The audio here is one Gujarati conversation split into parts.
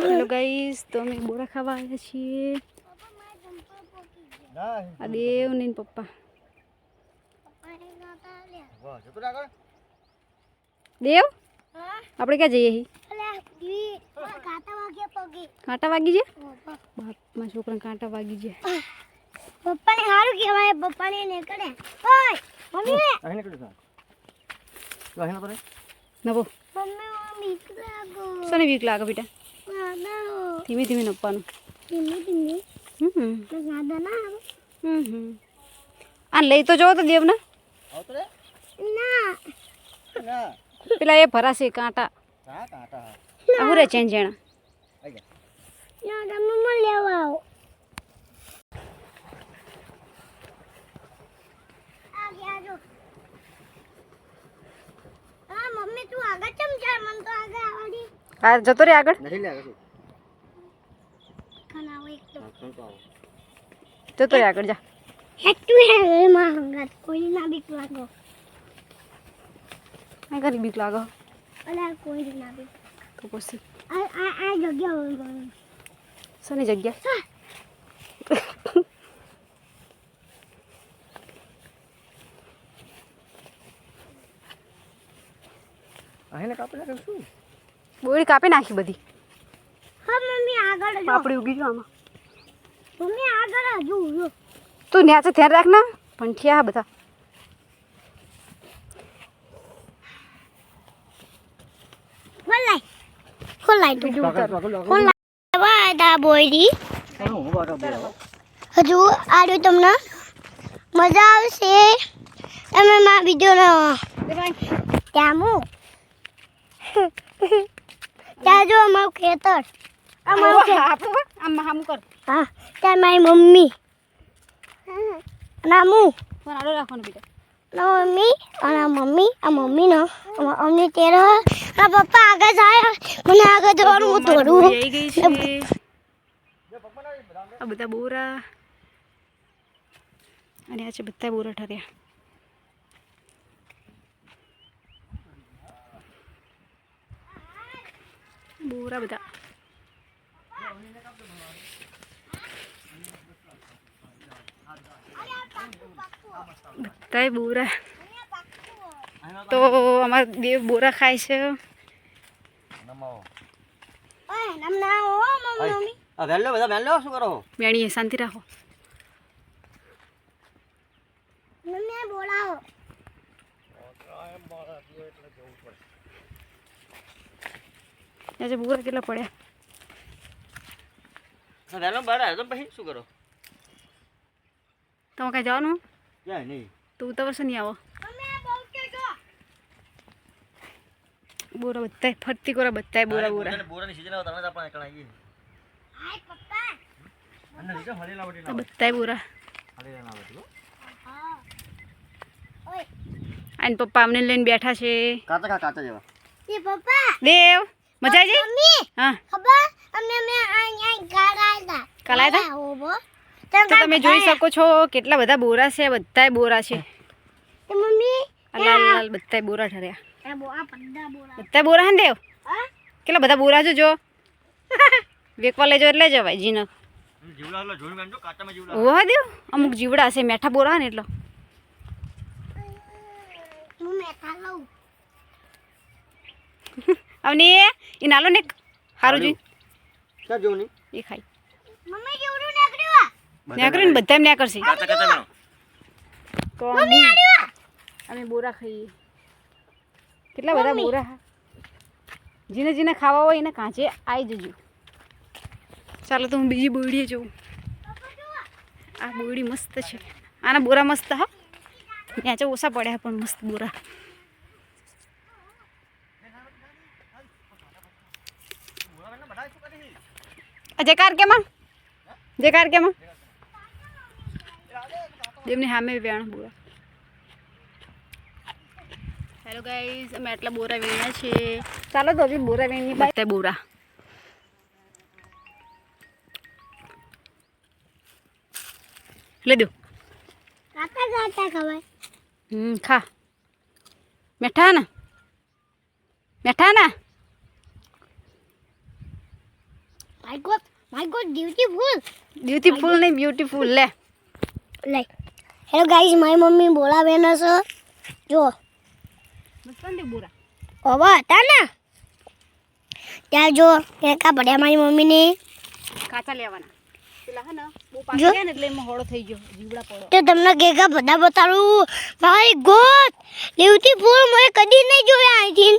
हेलो गाइस, तो અમે બોરા ખાવા આવ્યા છીએ. આ દેવ ને પપ્પા. દેવ આપણે ક્યાં જઈએ હી? કાંટા વાગી છે? બાપમાં છોકરાને કાંટા વાગી છે. પપ્પાને સારું કહેવાય, પપ્પાને નીકળે. ઓય મમ્મી અહીં નીકળે સા. તો અહીં નતો રે. નવો મમ્મી બીક લાગો. સને બીક લાગે બેટા? ધીમે ધીમે નપવાનું. ધીમે ધીમે. ગાડા ના આવે. આ લઈ તો જો તો દેવને. આવતો રે? ના. ના. પેલા એ ભરાશે કાંટા. હા કાંટા. આહુ રે ચેન જેણા. આઈ જા. ના મમ્મી લેવા આવો. આ ગયા જો. હા મમ્મી તું આગળ ચમ જા, મન તો આગળ આવડી. આ જતો રે આગળ. નહીં લે આગળ. ખાના એક તો. જતો રે આગળ જા. હેટુ હે માં હંગાત કોઈ ના બીક લાગો. આ કરી બીક લાગો. અલા કોઈ ના બીક. તો પછી આ જગ્યા હોય. સની જગ્યા? આને કાપી નાખ શું? બોરી કાપી નાખી બધી. હા મમ્મી આગળ જો. પાપડી ઉગી જો આમાં. મમ્મી આગળ જો જો. તું ન્યાચે ધ્યાન રાખ ના, પંઠિયા બધા. ખોલાય તું. ખોલાય વાડા બોયડી. હજુ આડું તમને મજા આવશે. તમે માં વિડિયો ત્યાં ત્યાં જો અમારું ખેતર. આમ કર. હા ત્યાં મારી મમ્મી નામુ ફોન આડો રાખવાનો બેટા. ના મમ્મી અને મમ્મી આ મમ્મી નો અમને તેર આ પપ્પા આગળ જાય, મને આગળ જવાનું હું દોડું. આવી ગઈ છે આ બધા બોરા, અને આ છે બધા બોરા ઠર્યા. બોરા બધા બધાય બોરા. તો અમારા દેવ બોરા ખાય છે. મેણી શાંતિ રાખો. આજે બોરા કેટલા પડ્યા? પછી શું કરો? તમે કઈ જવાનું? નહીં તું તો વર્ષ નહીં આવો. બોરા બધા ફરતી કોરા બધા બોરા બોરા બોરાની સીઝન આવે તમે આપણે એકલા આવીએ. હાય પપ્પા અන්න લીધો હલેલા વટી લાવ. બધા બોરા હલેલા ના વટી. હા ઓય આન પપ્પા અમને લઈને બેઠા છે. કાચા જેવા. એ પપ્પા દેવ મજા આવી ગઈ? મમ્મી હા ખબર અમને આ ગાળાયતા. કાલાયતા? ઓબો તો તમે જોઈ શકો છો કેટલા બધા બોરા છે. બધાય બોરા છે. તો મમ્મી લાલ લાલ બધાય બોરા ઠર્યા. આ પદ્દા બોરા. બધા બોરા હે ને દેવ? હા કેટલા બધા બોરા છે જો. વેકવા લેજો એટલે જવાય જીનક. જીવડા એટલે જોઈ ગાંજો કાચામાં જીવડા. ઓહો દેવ અમુક જીવડા છે મેઠા બોરા ને એટલો. હું મેઠા લઉં. આવને ઈ નાલો ને હારું જોઈ. ક્યાં જોની? એ ખાઈ. મમ્મી જીવડું નીકળ્યું. નેકરીને બધા ને કરશે. કાચા મેળો. તો અમે બોરા ખાઈએ. કેટલા બધા બોરા. જેને જેને ખાવા હોય એને કાંચે આવી જજો. ચાલો તો હું બીજી બોરડીએ જોઉં. આ બોરડી મસ્ત છે. આના બોરા મસ્ત હા. ત્યાં ઓછા પડ્યા પણ મસ્ત બોરા. જયકાર કેમાં? જયકાર કેમાં? જેમની સામે વેણ બોરા. હેલો ગાઈઝ, અમે આટલા બોરા વેણ્યા છે. ચાલો તો હજી બોરા વેણીએ. બધા બોરા લઈ દો. કાચા ખવાય. ખા. મેઠા ને મેઠા ને માય ગોડ બ્યુટીફુલ બ્યુટીફુલ નહીં બ્યુટીફુલ લે લાઈક હેલો ગાઈસ મારી મમ્મી બોલાવે ને છે જો મસ્ત બોરા ઓવા હતા ને ત્યાં જો કેકા પડ્યા મારી મમ્મીને કાચા લેવાના પેલા હે ને બહુ પાકી ગયા ને એટલે એમાં હોળો થઈ ગયો જીવડા પડો તો તમને કેકા બધા બતાડું માય ગોડ બ્યુટીફુલ મેં કદી નહીં જોયા અહીંથી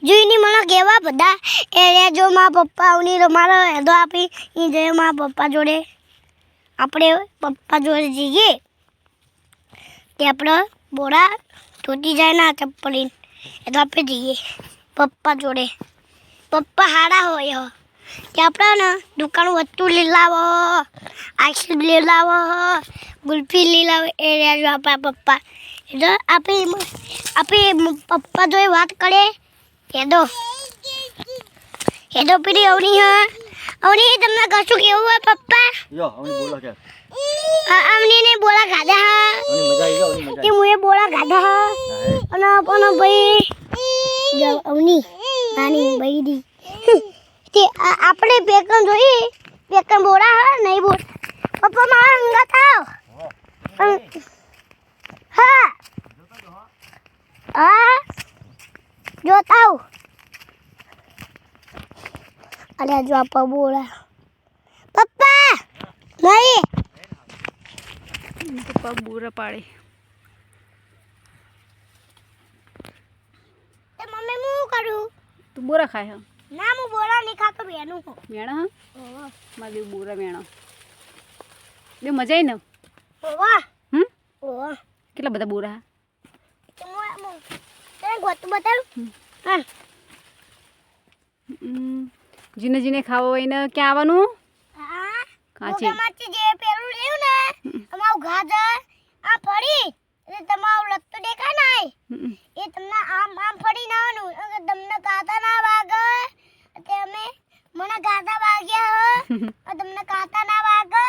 જોઈને મને કેવા બધા એ જો મારા પપ્પા આવની મારા હેદો આપી એ જઈએ મારા પપ્પા જોડે આપણે પપ્પા જોડે જઈએ તે આપણે બોરા તૂટી જાય ના ચપ્પલ એ તો આપણે જઈએ પપ્પા જોડે પપ્પા હારા હોય કે આપણે ને દુકાન વસ્તુ લઈ લાવો આઈસ્ક્રીમ લઈ લાવો ગુલ્ફી લઈ લાવો એ જો આપણા પપ્પા એ તો આપણે પપ્પા જોડે વાત કરે હેડો પીડી અવની અવની તમને કશું કેવું હોય પપ્પા યો અવની બોલા કે અવની ને બોલા ગાધા અવની મજા આવી ગઈ અવની મજા કે મુએ બોલા ગાધા અને પણ ભાઈ જો અવની નાની બૈડી તે આપણે પેકન જોઈ પેકન બોલા હા નહીં બોલ પપ્પા મારા અંગત આવ હા હા જોતા આવ અલ્યા જો આપા બોલા પપ્પા નહીં પપ્પા બોરા પાડે તે મમ્મી હું કરું તું બોરા ખાય હા ના હું બોલા નહીં ખાતો બેનું હું વેણા હા મારે દેવ બોરા વેણા દેવ મજા આવી ને ઓવા હમ ઓવા કેટલા બધા બોરા તે હું તને ગોતું બતાડું હા જીને જીને ખાવો હોય ને ક્યાં આવવાનું હા કાચે તમારથી જે પેલું લેવું ને તમારું ગાજર આ ફળી એટલે તમારું લત્તો દેખાય ને એ તમને આમ આમ ફળી નાવાનું અગર તમને કાંટા ના વાગે તમે મને કાંટા વાગ્યા હો તમને કાંટા ના વાગે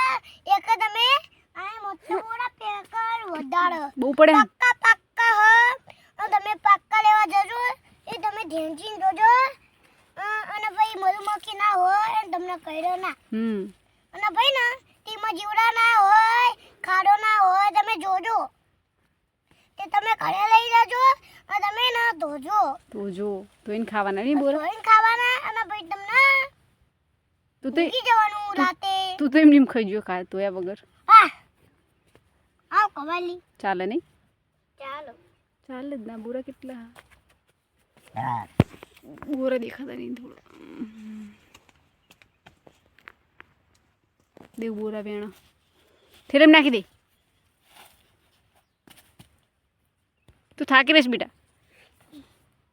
એક તમે આ મોટો મોટા પેકર વધારો બહુ પડે ને? પક્કા હો તમે પક્કા લેવા જજો એ તમે ધ્યાનથી જોજો અને ભાઈ મધુમક્ખી ના હોય તમને કઈડો ના અને ભાઈ ને તેમાં જીવડા ના હોય ખાડો ના હોય તમે જોજો તે તમે ઘરે લઈ જજો અને તમે ના ધોજો તો જો તો એને ખાવાના નહીં બોરા ધોઈને ખાવાના અને ભાઈ તમને તું તો મૂકી જવાનું રાતે તું તો એમ ખાઈ ગયો ખા તોયા વગર હા આવ કવાલી ચાલે નહીં ચાલો ચાલે જ ના બોરા કેટલા બોરા દેખાતા નહીં થોડો દેવ બોરા વેણા થેરેમ નાખી દે તું થાકી રહીશ બેટા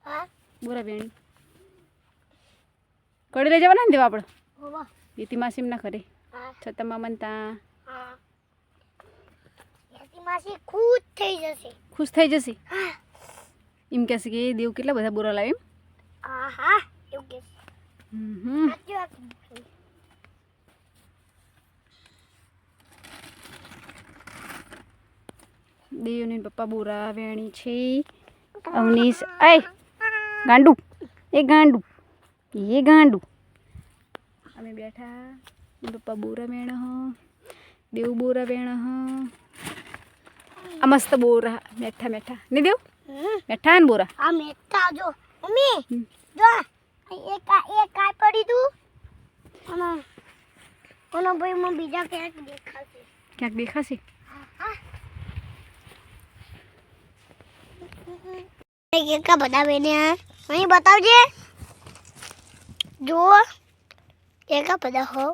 હા બોરા વેણી કડી લઈ જવાના ને દેવા આપણે હોવા યતી માસીમ ના ખરે હા છતાં મામન તા હા યાતી માસી ખુશ થઈ જશે ખુશ થઈ જશે હા એમ કહેશે કે દેવ કેટલા બધા બોરા લાવે એમ હા એવું કે હમ સાચી વાત દેવને પપ્પા બોરા વેણી છે અવનીશ એ ગાંડુ એ ગાંડુ એ ગાંડુ અમે બેઠા પપ્પા બોરા વેણ હ દેવ બોરા વેણ હ આ મસ્ત બોરા મેઠા મેઠા નહીં દેવ મેઠા ને બોરા આ મેઠા જો મમ્મી જો એક કાય પડી તું અને કોનો ભાઈ મને બીજા ક્યાંક દેખાશે ક્યાંક દેખાશે કેકા બધા બેને અહીં બતાવજે જો કેકા બધા હો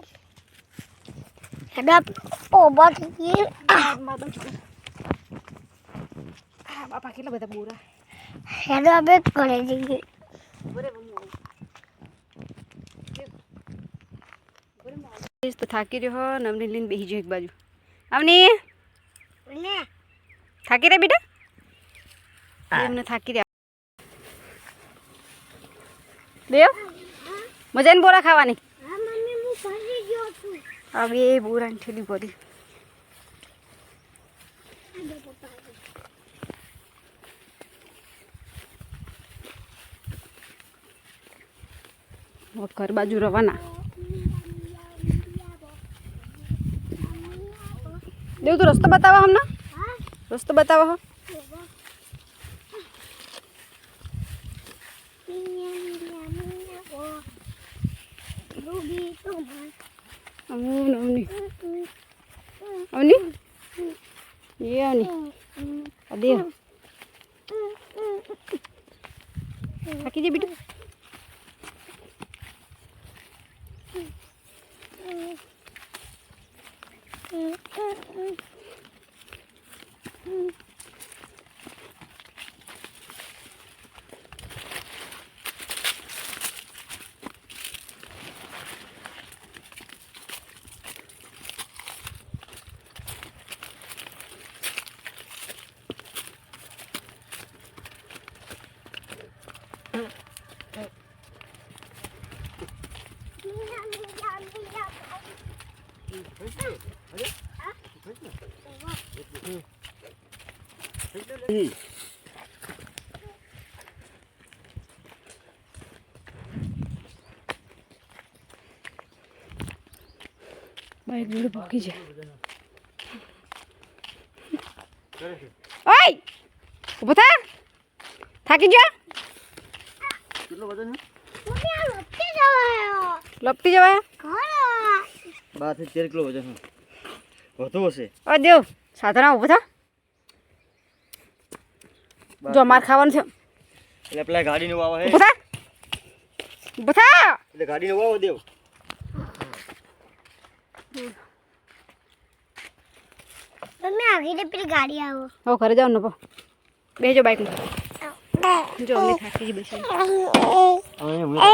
હેડા ઓબા થી બાપા કેટલા બધા બોરા હેડા બે ઘરે જઈએ તો થાકી રહ્યો હો નવની લઈને બેસી જો એક બાજુ આવની ને થાકી રહ્યા બેટા દેવને થાકી રહ્યા દેવ મજા ને બોરા ખાવાની હા મમ્મી હું ફરી ગયો છું હવે એ બોરાની ઠેલી પડી ઘર બાજુ રવાના દેવ તું રસ્તો બતાવો હમણાં હા રસ્તો બતાવો હો અમની અવની એ અવની આ દેવ થાકી જાય બેટું બાઈક જોડે ભાગી જાય ઓય ઊભો થા થાકી જા કેટલો વજન લપટી જવાય 12 થી 13 કિલો વજન વધુ હશે ઓ દેવ સાધના ઊભો થા જો માર ખાવાનું છે એટલે પેલા ગાડીનો વાવ હે ઊભો થા ઊભો થા એટલે ગાડીનો વાવ દેવ મમ્મી આગળ પેલી ગાડી આવો હવે ઘરે જાવ ને બેજો બાઈકમાં જો અમે થાકી જ બેસી હવે હું